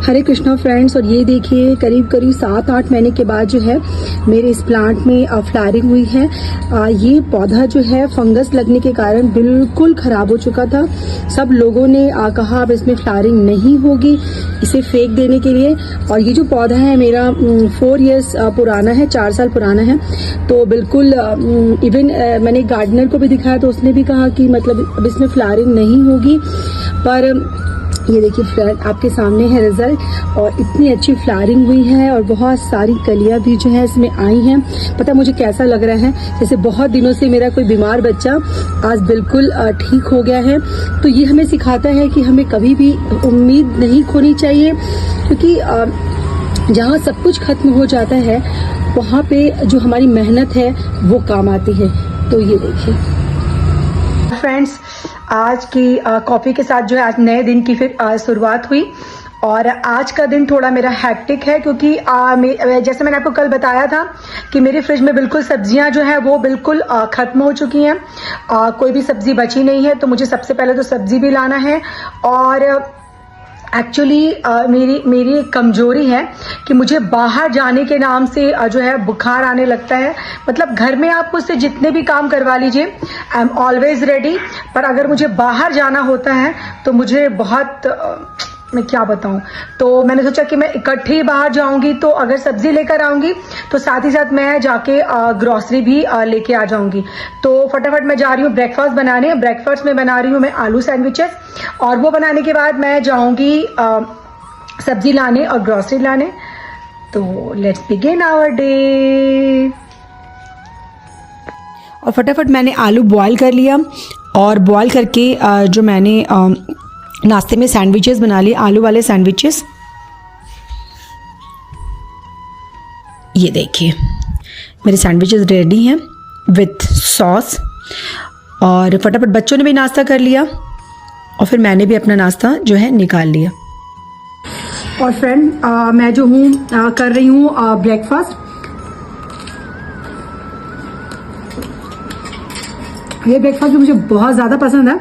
हरे Krishna friends, और ये देखिए करीब 7-8 महीने के बाद जो है मेरे इस प्लांट में फ्लावरिंग हुई है। ये पौधा जो है फंगस लगने के कारण बिल्कुल ख़राब हो चुका था। सब लोगों ने कहा अब इसमें फ्लावरिंग नहीं होगी, इसे फेंक देने के लिए। और ये जो पौधा है मेरा 4 इयर्स पुराना है, 4 साल पुराना है। तो बिल्कुल इवन मैंने गार्डनर को भी दिखाया तो उसने भी कहा कि मतलब अब इसमें फ्लावरिंग नहीं होगी। पर ये देखिए फ्रेंड, आपके सामने है रिजल्ट, और इतनी अच्छी फ्लावरिंग हुई है और बहुत सारी कलियां भी जो है इसमें आई हैं। पता मुझे कैसा लग रहा है, जैसे बहुत दिनों से मेरा कोई बीमार बच्चा आज बिल्कुल ठीक हो गया है। तो ये हमें सिखाता है कि हमें कभी भी उम्मीद नहीं खोनी चाहिए, क्योंकि जहाँ सब कुछ खत्म हो जाता है वहाँ पे जो हमारी मेहनत है वो काम आती है। तो ये देखिए फ्रेंड्स, आज की कॉफ़ी के साथ जो है आज नए दिन की फिर शुरुआत हुई। और आज का दिन थोड़ा मेरा हैक्टिक है, क्योंकि जैसे मैंने आपको कल बताया था कि मेरे फ्रिज में बिल्कुल सब्जियां जो है वो बिल्कुल ख़त्म हो चुकी हैं। कोई भी सब्ज़ी बची नहीं है, तो मुझे सबसे पहले तो सब्ज़ी भी लाना है। और एक्चुअली मेरी एक कमजोरी है कि मुझे बाहर जाने के नाम से जो है बुखार आने लगता है। मतलब घर में आप मुझसे जितने भी काम करवा लीजिए, आई एम ऑलवेज रेडी, पर अगर मुझे बाहर जाना होता है तो मुझे बहुत मैं क्या बताऊं। तो मैंने सोचा कि मैं इकट्ठे ही बाहर जाऊंगी, तो अगर सब्जी लेकर आऊंगी तो साथ ही साथ मैं जाके ग्रॉसरी भी लेके आ जाऊंगी। तो फटाफट मैं जा रही हूँ ब्रेकफास्ट बनाने। ब्रेकफास्ट में बना रही हूँ मैं आलू सैंडविचेस, और वो बनाने के बाद मैं जाऊंगी सब्जी लाने और ग्रॉसरी लाने। तो लेट्स बिगिन आवर डे। और फटाफट मैंने आलू बॉईल कर लिया, और बॉईल करके जो मैंने नाश्ते में सैंडविचेस बना लिए, आलू वाले सैंडविचेस। ये देखिए मेरे सैंडविचेस रेडी हैं विथ सॉस। और फटाफट बच्चों ने भी नाश्ता कर लिया, और फिर मैंने भी अपना नाश्ता जो है निकाल लिया। और फ्रेंड मैं जो हूँ कर रही हूँ ब्रेकफास्ट। ये ब्रेकफास्ट भी मुझे बहुत ज़्यादा पसंद है।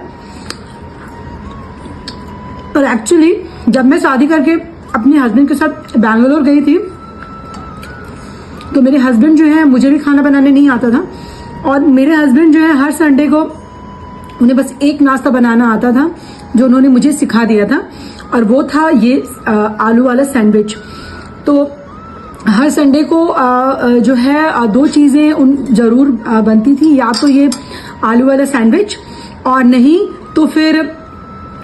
और एक्चुअली जब मैं शादी करके अपने हस्बैंड के साथ बैंगलोर गई थी तो मेरे हस्बैंड जो है, मुझे भी खाना बनाने नहीं आता था, और मेरे हस्बैंड जो है हर संडे को उन्हें बस एक नाश्ता बनाना आता था जो उन्होंने मुझे सिखा दिया था, और वो था ये आलू वाला सैंडविच। तो हर संडे को जो है 2 चीज़ें उन ज़रूर बनती थी, या तो ये आलू वाला सैंडविच, और नहीं तो फिर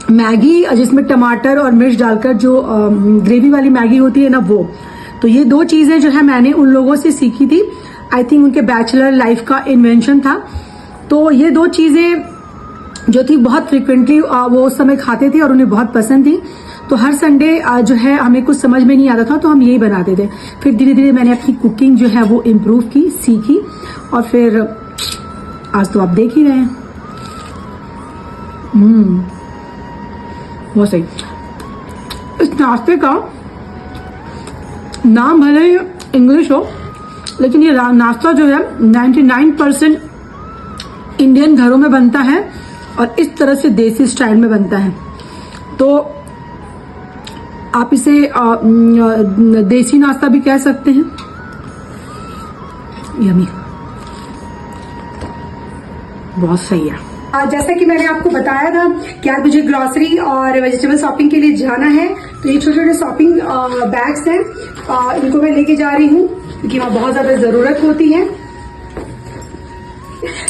मैगी जिसमें टमाटर और मिर्च डालकर जो ग्रेवी वाली मैगी होती है ना, वो। तो ये 2 चीज़ें जो है मैंने उन लोगों से सीखी थी। आई थिंक उनके बैचलर लाइफ का इन्वेंशन था। तो ये 2 चीज़ें जो थी बहुत फ्रिक्वेंटली वो उस समय खाते थे और उन्हें बहुत पसंद थी। तो हर संडे जो है हमें कुछ समझ में नहीं आता था तो हम यही बनाते थे। फिर धीरे धीरे मैंने अपनी कुकिंग जो है वो इम्प्रूव की, सीखी, और फिर आज तो आप देख ही रहे हैं। वो सही। इस नाश्ते का नाम भले ही इंग्लिश हो, लेकिन ये नाश्ता जो है 99% इंडियन घरों में बनता है, और इस तरह से देसी स्टाइल में बनता है। तो आप इसे देसी नाश्ता भी कह सकते हैं। यम्मी, बहुत सही है। जैसा कि मैंने आपको बताया था कि आज मुझे ग्रॉसरी और वेजिटेबल शॉपिंग के लिए जाना है, तो ये छोटे छोटे शॉपिंग बैग्स हैं, इनको मैं लेके जा रही हूँ क्योंकि वहाँ बहुत ज्यादा जरूरत होती है।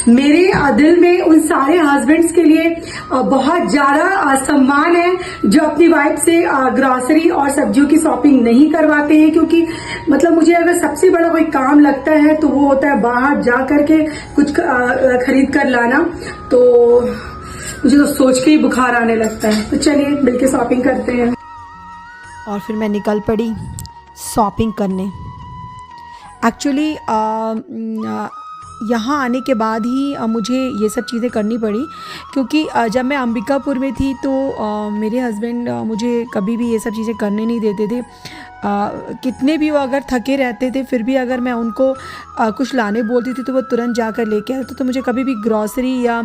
मेरे दिल में उन सारे हस्बैंड्स के लिए बहुत ज्यादा सम्मान है जो अपनी वाइफ से ग्रॉसरी और सब्जियों की शॉपिंग नहीं करवाते हैं, क्योंकि मतलब मुझे अगर सबसे बड़ा कोई काम लगता है तो वो होता है बाहर जा करके कुछ खरीद कर लाना। तो मुझे तो सोच के ही बुखार आने लगता है। तो चलिए मिलके शॉपिंग करते हैं। और फिर मैं निकल पड़ी शॉपिंग करने। एक्चुअली यहाँ आने के बाद ही मुझे ये सब चीज़ें करनी पड़ी, क्योंकि जब मैं अंबिकापुर में थी तो मेरे हस्बैंड मुझे कभी भी ये सब चीज़ें करने नहीं देते थे। कितने भी वो अगर थके रहते थे फिर भी अगर मैं उनको कुछ लाने बोलती थी तो वो तुरंत जाकर लेके आते। तो मुझे कभी भी ग्रॉसरी या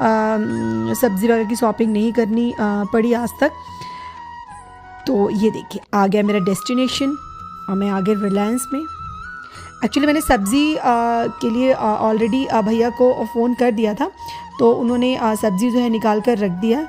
सब्ज़ी वगैरह की शॉपिंग नहीं करनी पड़ी आज तक। तो ये देखिए आ गया मेरा डेस्टिनेशन और मैं आ गई रिलायंस में। एक्चुअली मैंने सब्ज़ी के लिए ऑलरेडी भैया को फ़ोन कर दिया था, तो उन्होंने सब्ज़ी जो है निकाल कर रख दिया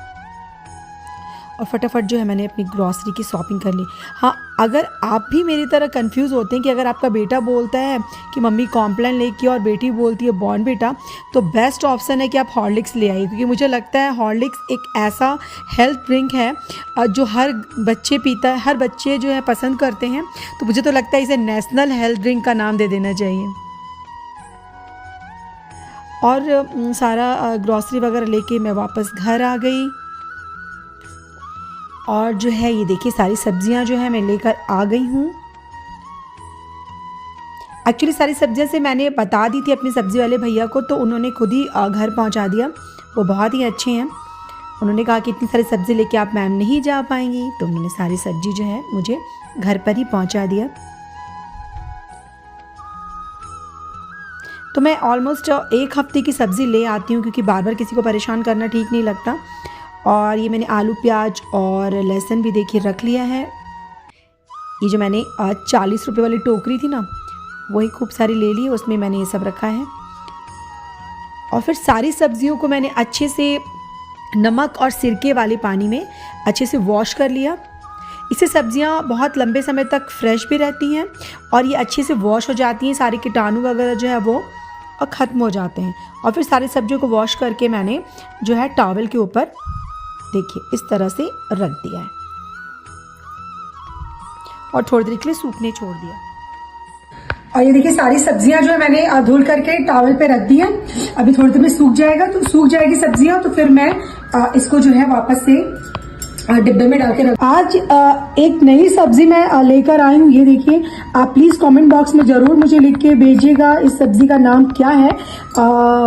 और फटाफट जो है मैंने अपनी ग्रॉसरी की शॉपिंग कर ली। हाँ, अगर आप भी मेरी तरह कंफ्यूज होते हैं कि अगर आपका बेटा बोलता है कि मम्मी कॉम्प्लान लेके और बेटी बोलती है बॉर्नविटा, तो बेस्ट ऑप्शन है कि आप हॉर्लिक्स ले आइए, क्योंकि मुझे लगता है हॉर्लिक्स एक ऐसा हेल्थ ड्रिंक है जो हर बच्चे पीता है, हर बच्चे जो है पसंद करते हैं। तो मुझे तो लगता है इसे नेशनल हेल्थ ड्रिंक का नाम दे देना चाहिए। और सारा ग्रॉसरी वगैरह लेके मैं वापस घर आ गई और जो है ये देखिए सारी सब्जियां जो है मैं लेकर आ गई हूँ। एक्चुअली सारी सब्जियां से मैंने बता दी थी अपने सब्जी वाले भैया को, तो उन्होंने खुद ही घर पहुँचा दिया। वो बहुत ही अच्छे हैं। उन्होंने कहा कि इतनी सारी सब्ज़ी लेके आप मैम नहीं जा पाएंगी, तो उन्होंने सारी सब्जी जो है मुझे घर पर ही पहुँचा दिया। तो मैं ऑलमोस्ट 1 हफ्ते की सब्ज़ी ले आती हूँ, क्योंकि बार बार किसी को परेशान करना ठीक नहीं लगता। और ये मैंने आलू प्याज और लहसुन भी देखिए रख लिया है। ये जो मैंने 40 रुपये वाली टोकरी थी ना, वही खूब सारी ले ली, उसमें मैंने ये सब रखा है। और फिर सारी सब्जियों को मैंने अच्छे से नमक और सिरके वाले पानी में अच्छे से वॉश कर लिया। इससे सब्जियां बहुत लंबे समय तक फ्रेश भी रहती हैं और ये अच्छे से वॉश हो जाती हैं, सारे कीटाणु वगैरह जो है वो ख़त्म हो जाते हैं। और फिर सारी सब्जियों को वॉश करके मैंने जो है टॉवल के ऊपर देखिए इस तरह से रख दिया है और थोड़ी देर के लिए सूखने छोड़ दिया। और ये देखिए सारी सब्जियां जो है मैंने धुल करके टॉवल पे रख दी है। अभी थोड़ी देर में सूख जाएगा, तो सूख जाएगी सब्जियां, तो फिर मैं इसको जो है वापस से डिब्बे में डाल के रख। आज एक नई सब्जी मैं लेकर आई हूँ। ये देखिए, आप प्लीज कमेंट बॉक्स में जरूर मुझे लिख के भेजिएगा इस सब्जी का नाम क्या है।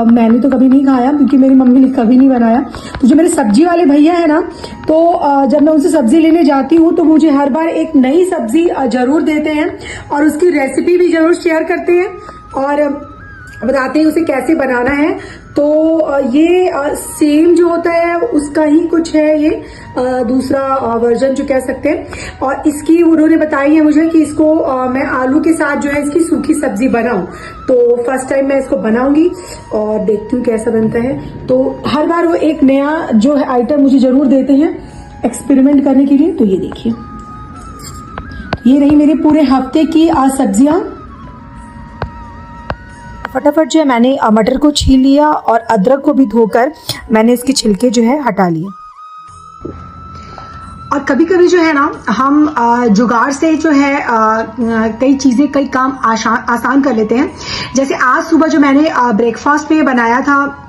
मैंने तो कभी नहीं खाया, क्योंकि मेरी मम्मी ने कभी नहीं बनाया। तो जो मेरे सब्जी वाले भैया है ना, तो जब मैं उनसे सब्जी लेने जाती हूँ तो मुझे हर बार एक नई सब्जी जरूर देते हैं और उसकी रेसिपी भी जरूर शेयर करते हैं और बताते हैं उसे कैसे बनाना है। तो ये सेम जो होता है उसका ही कुछ है, ये दूसरा वर्जन जो कह सकते हैं। और इसकी उन्होंने बताई है मुझे कि इसको मैं आलू के साथ जो है इसकी सूखी सब्जी बनाऊं। तो फर्स्ट टाइम मैं इसको बनाऊंगी और देखती हूँ कैसा बनता है। तो हर बार वो एक नया जो है आइटम मुझे जरूर देते हैं एक्सपेरिमेंट करने के लिए। तो ये देखिए, ये रही मेरे पूरे हफ्ते की सब्जियां। फटाफट जो है मैंने मटर को छील लिया और अदरक को भी धोकर मैंने इसके छिलके जो है हटा लिए। और कभी कभी जो है ना, हम जुगाड़ से जो है कई चीज़ें, कई काम आसान कर लेते हैं। जैसे आज सुबह जो मैंने ब्रेकफास्ट में बनाया था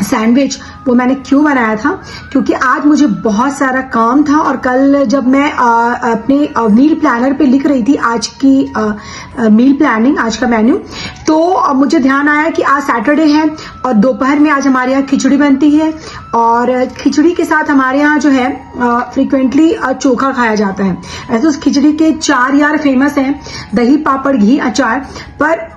सैंडविच, वो मैंने क्यों बनाया था, क्योंकि आज मुझे बहुत सारा काम था। और कल जब मैं अपने मील प्लानर पे लिख रही थी आज की मील प्लानिंग, आज का मेन्यू, तो मुझे ध्यान आया कि आज सैटरडे है और दोपहर में आज हमारे यहाँ खिचड़ी बनती है। और खिचड़ी के साथ हमारे यहाँ जो है फ्रिक्वेंटली चोखा खाया जाता है। ऐसे उस खिचड़ी के 4 यार फेमस हैं, दही, पापड़, घी, अचार। पर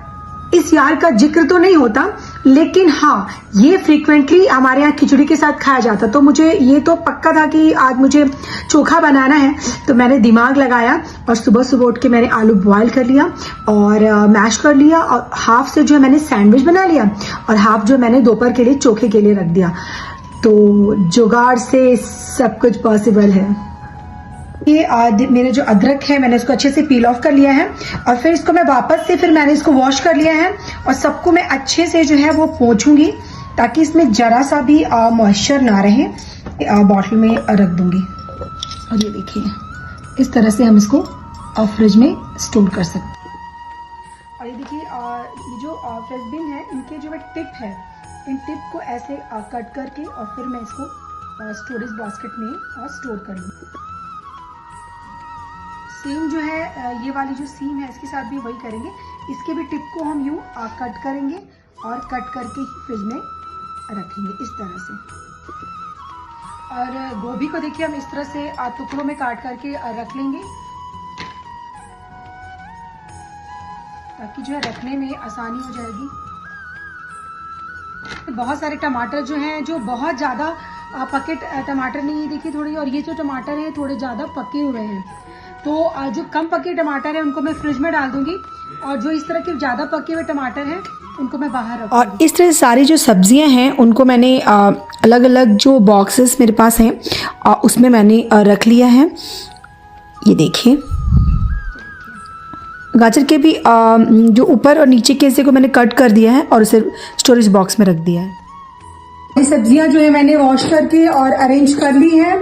इस यार का जिक्र तो नहीं होता, लेकिन हाँ, ये फ्रीक्वेंटली हमारे यहाँ खिचड़ी के साथ खाया जाता। तो मुझे ये तो पक्का था कि आज मुझे चोखा बनाना है। तो मैंने दिमाग लगाया और सुबह सुबह उठ के मैंने आलू बॉयल कर लिया और मैश कर लिया और हाफ से जो है मैंने सैंडविच बना लिया और हाफ जो मैंने दोपहर के लिए चोखे के लिए रख दिया। तो जुगाड़ से सब कुछ पॉसिबल है। ये मेरे जो अदरक है मैंने इसको अच्छे से पील ऑफ कर लिया है और फिर इसको मैं वापस से फिर मैंने इसको वॉश कर लिया है और सबको मैं अच्छे से जो है वो पोंछूंगी ताकि इसमें जरा सा भी मॉइस्चर ना रहे। बॉटल में रख दूंगी और ये देखिए इस तरह से हम इसको फ्रिज में स्टोर कर सकते हैं। और ये देखिए ये जो फ्रेश बीन है, इनके जो टिप है, इन टिप को ऐसे कट करके और फिर मैं इसको स्टोरेज बास्केट में स्टोर कर लूँगी। सेम जो है ये वाली जो सीम है इसके साथ भी वही करेंगे। इसके भी टिप को हम यूँ कट करेंगे और कट करके फ्रिज में रखेंगे इस तरह से। और गोभी को देखिए हम इस तरह से टुकड़ों में काट करके रख लेंगे ताकि जो है रखने में आसानी हो जाएगी। बहुत सारे टमाटर जो हैं जो बहुत ज़्यादा पके टमाटर नहीं है देखिए थोड़े, और ये जो टमाटर हैं थोड़े ज़्यादा पके हुए हैं। तो जो कम पके टमाटर हैं उनको मैं फ्रिज में डाल दूंगी, और जो इस तरह के ज़्यादा पके हुए टमाटर हैं उनको मैं बाहर रखूंगी। और इस तरह से सारी जो सब्जियां हैं उनको मैंने अलग अलग जो बॉक्सेस मेरे पास हैं उसमें मैंने रख लिया है। ये देखिए गाजर के भी जो ऊपर और नीचे के हिस्से को मैंने कट कर दिया है और उसे स्टोरेज बॉक्स में रख दिया है। ये सब्जियां जो है मैंने वॉश करके और अरेंज कर ली हैं,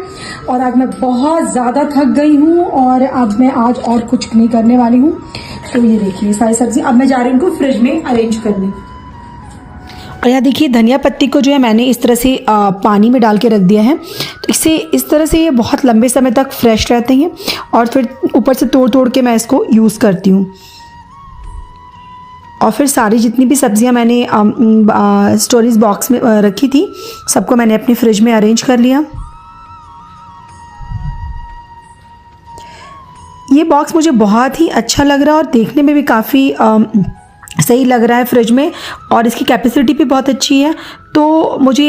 और आज मैं बहुत ज़्यादा थक गई हूँ और आज मैं और कुछ नहीं करने वाली हूँ। तो ये देखिए सारी सब्जी अब मैं जा रही हूँ इनको फ्रिज में अरेंज करने। और यहाँ देखिए धनिया पत्ती को जो है मैंने इस तरह से पानी में डाल के रख दिया है, तो इससे इस तरह से ये बहुत लंबे समय तक फ्रेश रहते हैं और फिर ऊपर से तोड़ तोड़ के मैं इसको यूज़ करती हूँ। और फिर सारी जितनी भी सब्जियां मैंने स्टोरेज बॉक्स में रखी थी सबको मैंने अपनी फ्रिज में अरेंज कर लिया। ये बॉक्स मुझे बहुत ही अच्छा लग रहा है और देखने में भी काफ़ी सही लग रहा है फ्रिज में, और इसकी कैपेसिटी भी बहुत अच्छी है। तो मुझे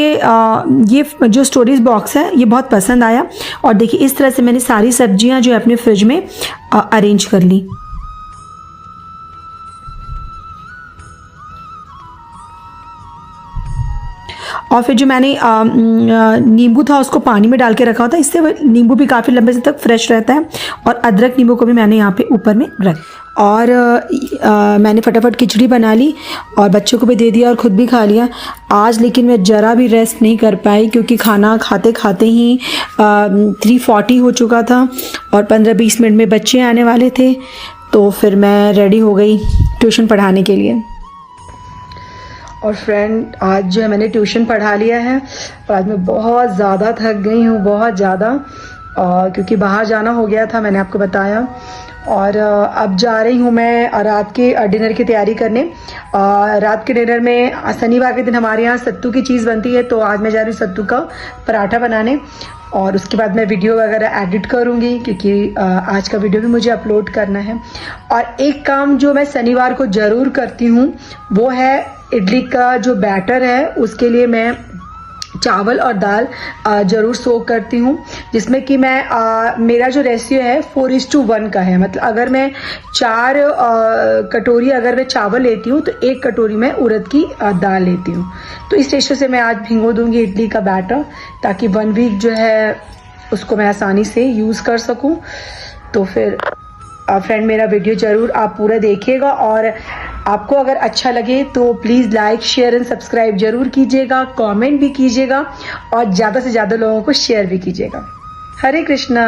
ये जो स्टोरेज बॉक्स है ये बहुत पसंद आया। और देखिए इस तरह से मैंने सारी सब्जियां जो है अपने फ्रिज में अरेंज कर ली। और फिर जो मैंने नींबू था उसको पानी में डाल के रखा था, इससे नींबू भी काफ़ी लंबे से तक फ्रेश रहता है। और अदरक नींबू को भी मैंने यहाँ पे ऊपर में रख, और मैंने फटाफट खिचड़ी बना ली और बच्चों को भी दे दिया और ख़ुद भी खा लिया आज। लेकिन मैं ज़रा भी रेस्ट नहीं कर पाई क्योंकि खाना खाते खाते ही 3:40 हो चुका था और 15-20 मिनट में बच्चे आने वाले थे। तो फिर मैं रेडी हो गई ट्यूशन पढ़ाने के लिए। और फ्रेंड आज जो है मैंने ट्यूशन पढ़ा लिया है और आज मैं बहुत ज़्यादा थक गई हूँ, बहुत ज़्यादा, क्योंकि बाहर जाना हो गया था, मैंने आपको बताया। और अब जा रही हूँ मैं रात के डिनर की तैयारी करने। रात के डिनर में शनिवार के दिन हमारे यहाँ सत्तू की चीज़ बनती है, तो आज मैं जा रही हूँ सत्तू का पराठा बनाने। और उसके बाद मैं वीडियो वगैरह एडिट करूँगी क्योंकि आज का वीडियो भी मुझे अपलोड करना है। और एक काम जो मैं शनिवार को ज़रूर करती हूँ वो है इडली का जो बैटर है उसके लिए मैं चावल और दाल ज़रूर सोक करती हूँ, जिसमें कि मैं मेरा जो रेशियो है 4:1 का है। मतलब अगर मैं 4 कटोरी अगर मैं चावल लेती हूँ तो 1 कटोरी मैं उड़द की दाल लेती हूँ। तो इस रेशियो से मैं आज भिगो दूँगी इडली का बैटर, ताकि 1 वीक जो है उसको मैं आसानी से यूज़ कर सकूँ। तो फिर फ्रेंड मेरा वीडियो ज़रूर आप पूरा देखिएगा, और आपको अगर अच्छा लगे तो please like share and subscribe ज़रूर कीजिएगा, कमेंट भी कीजिएगा और ज़्यादा से ज़्यादा लोगों को शेयर भी कीजिएगा। हरे कृष्णा।